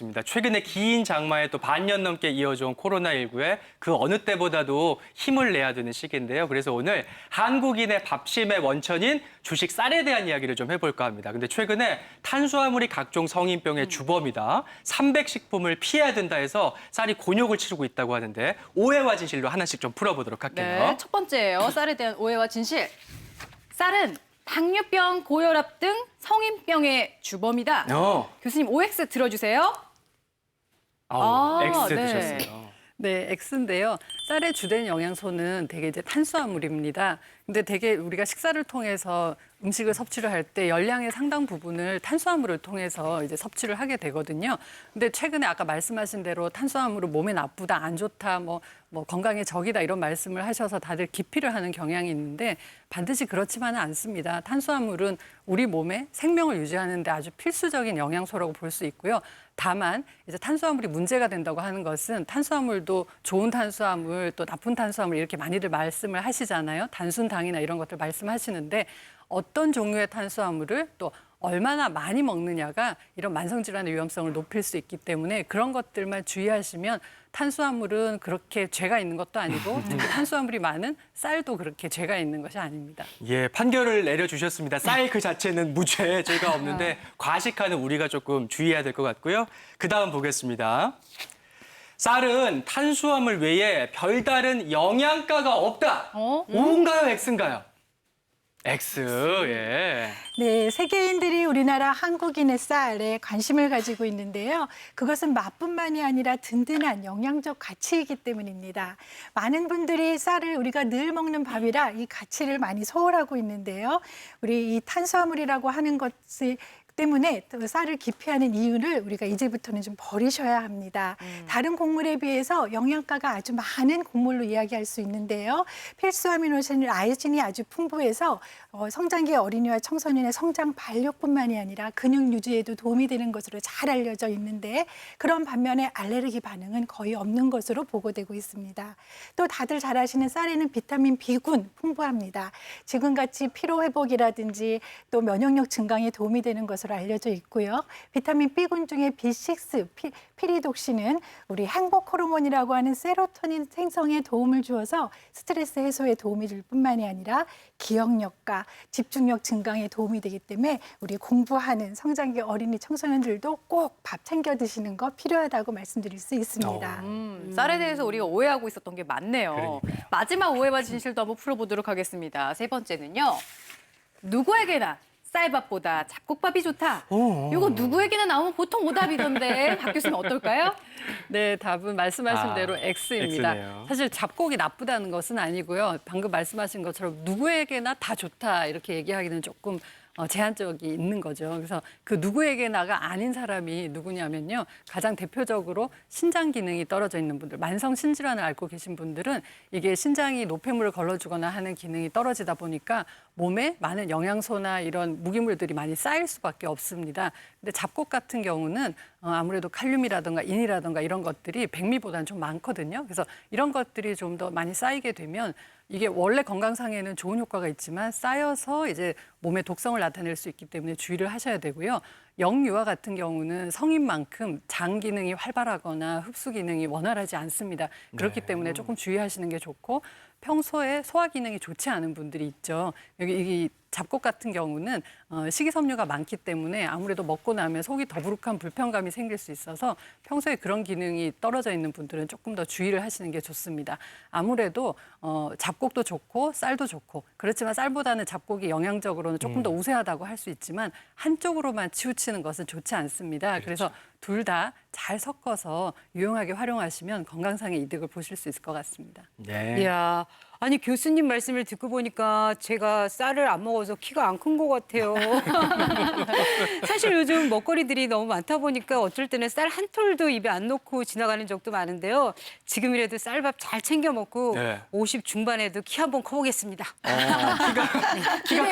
있습니다. 최근에 긴 장마에 또 반년 넘게 이어져온 코로나19에 그 어느 때보다도 힘을 내야 되는 시기인데요. 그래서 오늘 한국인의 밥심의 원천인 주식 쌀에 대한 이야기를 좀 해볼까 합니다. 근데 최근에 탄수화물이 각종 성인병의 주범이다. 300식품을 피해야 된다 해서 쌀이 곤욕을 치르고 있다고 하는데 오해와 진실로 하나씩 좀 풀어보도록 할게요. 네, 첫 번째예요. 쌀에 대한 오해와 진실. 쌀은 당뇨병, 고혈압 등 성인병의 주범이다. 교수님 OX 들어주세요. X 네. 드셨어요. 네, X인데요. 쌀의 주된 영양소는 대개 이제 탄수화물입니다. 근데 대개 우리가 식사를 통해서 음식을 섭취를 할 때 열량의 상당 부분을 탄수화물을 통해서 이제 섭취를 하게 되거든요. 근데 최근에 아까 말씀하신 대로 탄수화물은 몸에 나쁘다, 안 좋다, 뭐 건강에 적이다 이런 말씀을 하셔서 다들 기피를 하는 경향이 있는데 반드시 그렇지만은 않습니다. 탄수화물은 우리 몸에 생명을 유지하는 데 아주 필수적인 영양소라고 볼 수 있고요. 다만 이제 탄수화물이 문제가 된다고 하는 것은 탄수화물도 좋은 탄수화물 또 나쁜 탄수화물 이렇게 많이들 말씀을 하시잖아요. 단순당이나 이런 것들 말씀하시는데 어떤 종류의 탄수화물을 또 얼마나 많이 먹느냐가 이런 만성질환의 위험성을 높일 수 있기 때문에 그런 것들만 주의하시면 탄수화물은 그렇게 죄가 있는 것도 아니고 특히 탄수화물이 많은 쌀도 그렇게 죄가 있는 것이 아닙니다. 예, 판결을 내려주셨습니다. 쌀 그 자체는 무죄, 죄가 없는데 과식하는 우리가 조금 주의해야 될 것 같고요. 그다음 보겠습니다. 쌀은 탄수화물 외에 별다른 영양가가 없다. O인가요, X인가요? X, 예. 네, 세계인들이 우리나라 한국인의 쌀에 관심을 가지고 있는데요. 그것은 맛뿐만이 아니라 든든한 영양적 가치이기 때문입니다. 많은 분들이 쌀을 우리가 늘 먹는 밥이라 이 가치를 많이 소홀하고 있는데요. 우리 이 탄수화물이라고 하는 것이 때문에 쌀을 기피하는 이유를 우리가 이제부터는 좀 버리셔야 합니다. 다른 곡물에 비해서 영양가가 아주 많은 곡물로 이야기할 수 있는데요. 필수 아미노산 아요딘이 아주 풍부해서 성장기 어린이와 청소년의 성장 발육뿐만이 아니라 근육 유지에도 도움이 되는 것으로 잘 알려져 있는데 그런 반면에 알레르기 반응은 거의 없는 것으로 보고되고 있습니다. 또 다들 잘 아시는 쌀에는 비타민 B군 풍부합니다. 지금같이 피로 회복이라든지 또 면역력 증강에 도움이 되는 것으로 알려져 있고요. 비타민 B군 중에 B6, 피리독신은 우리 행복 호르몬이라고 하는 세로토닌 생성에 도움을 주어서 스트레스 해소에 도움이 줄 뿐만이 아니라 기억력과 집중력 증강에 도움이 되기 때문에 우리 공부하는 성장기 어린이 청소년들도 꼭 밥 챙겨 드시는 거 필요하다고 말씀드릴 수 있습니다. 쌀에 대해서 우리가 오해하고 있었던 게 많네요. 그러니까요. 마지막 오해와 진실도 한번 풀어보도록 하겠습니다. 세 번째는요. 누구에게나 쌀밥보다 잡곡밥이 좋다. 이거 누구에게나 나오면 보통 오답이던데 박 교수님 어떨까요? 네, 답은 말씀하신 대로 X입니다. X네요. 사실 잡곡이 나쁘다는 것은 아니고요. 방금 말씀하신 것처럼 누구에게나 다 좋다 이렇게 얘기하기는 조금 제한적이 있는 거죠. 그래서 그 누구에게나가 아닌 사람이 누구냐면요. 가장 대표적으로 신장 기능이 떨어져 있는 분들, 만성 신질환을 앓고 계신 분들은 이게 신장이 노폐물을 걸러주거나 하는 기능이 떨어지다 보니까 몸에 많은 영양소나 이런 무기물들이 많이 쌓일 수밖에 없습니다. 근데 잡곡 같은 경우는 아무래도 칼륨이라든가 인이라든가 이런 것들이 백미보다는 좀 많거든요. 그래서 이런 것들이 좀 더 많이 쌓이게 되면 이게 원래 건강상에는 좋은 효과가 있지만 쌓여서 이제 몸에 독성을 나타낼 수 있기 때문에 주의를 하셔야 되고요. 영유아 같은 경우는 성인만큼 장 기능이 활발하거나 흡수 기능이 원활하지 않습니다. 그렇기 때문에 조금 주의하시는 게 좋고 평소에 소화 기능이 좋지 않은 분들이 있죠. 여기 이 잡곡 같은 경우는 식이섬유가 많기 때문에 아무래도 먹고 나면 속이 더부룩한 불편감이 생길 수 있어서 평소에 그런 기능이 떨어져 있는 분들은 조금 더 주의를 하시는 게 좋습니다. 아무래도 잡곡도 좋고 쌀도 좋고 그렇지만 쌀보다는 잡곡이 영양적으로는 조금 더 우세하다고 할 수 있지만 한쪽으로만 치우치는 것은 좋지 않습니다. 그래서 둘 다 잘 섞어서 유용하게 활용하시면 건강상의 이득을 보실 수 있을 것 같습니다. 네. 이야, 아니 교수님 말씀을 듣고 보니까 제가 쌀을 안 먹어서 키가 안 큰 것 같아요. 사실 요즘 먹거리들이 너무 많다 보니까 어쩔 때는 쌀 한 톨도 입에 안 넣고 지나가는 적도 많은데요. 지금이라도 쌀밥 잘 챙겨 먹고 네. 50 중반에도 키 한번 커보겠습니다. 키가